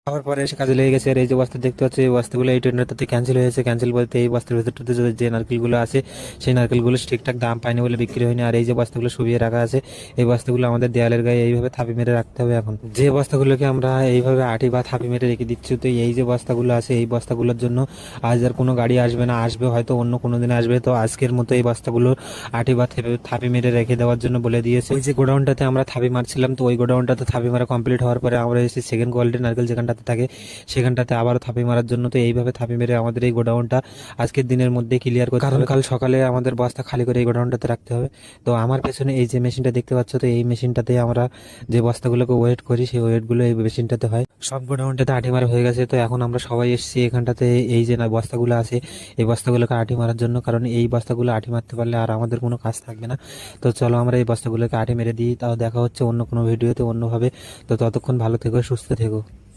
খাওয়ার পরে এসে কাজে লেগে গেছে। আর এই যে বস্তা দেখতে পাচ্ছি, এই বস্তাগুলো এই টেন্ডারটাতে ক্যান্সেল হয়েছে। ক্যান্সেল বলতে এই বস্তার ভেতরটাতে যে নারকেলগুলো আছে, সেই নারকেলগুলো ঠিকঠাক দাম পায়নি বলে বিক্রি হয়নি। আর এই যে বস্তাগুলো শুবিয়ে রাখা আছে, এই বস্তাগুলো আমাদের দেয়ালের গায়ে এইভাবে থাপি মেরে রাখতে হবে। এখন যে বস্তাগুলোকে আমরা এইভাবে আটি বা থাপি মেরে রেখে দিচ্ছি, তো এই যে বস্তাগুলো আছে, এই বস্তাগুলোর জন্য আজ আর কোনো গাড়ি আসবে না, আসবে হয়তো অন্য কোনো দিন আসবে। তো আজকের মতো এই বস্তাগুলো আটি বা থাপি মেরে রেখে দেওয়ার জন্য বলে দিয়েছে। ওই যে গোডাউনটাতে আমরা থাপি মারছিলাম, তো ওই গোডাউনটাতে থাপি মারা কমপ্লিট হওয়ার পরে আমরা এসে সেকেন্ড কোয়ালিটির নারকেল যেখানটাতে থাকে সেখানটাতে আবারও থাপি মারার জন্য। তো এইভাবে থাপি মেরে আমাদের এই গোডাউনটা আজকের দিনের মধ্যে ক্লিয়ার করতে হবে, কারণ কাল সকালে আমাদের বস্তা খালি করে এই গোডাউনটাতে রাখতে হবে। তো আমার পেছনে এই যে মেশিনটা দেখতে পাচ্ছ, তো এই মেশিনটাতে আমরা যে বস্তাগুলোকে ওয়েট করি, সেই ওয়েটগুলো এই মেশিনটাতে হয়। সব গোডাউনটাতে আটি মারা হয়ে গেছে। তো এখন আমরা সবাই এসেছি এখানটাতে এই যে না বস্তাগুলো আছে, এই বস্তাগুলোকে আটি মারার জন্য, কারণ এই বস্তাগুলো আটি মারতে পারলে আর আমাদের কোনো কাজ থাকবে না। তো চলো আমরা এই বস্তাগুলোকে আটি মেরে দিই। তাও দেখা হচ্ছে অন্য কোনো ভিডিওতে অন্যভাবে। তো ততক্ষণ ভালো থেকো, সুস্থ থেকো।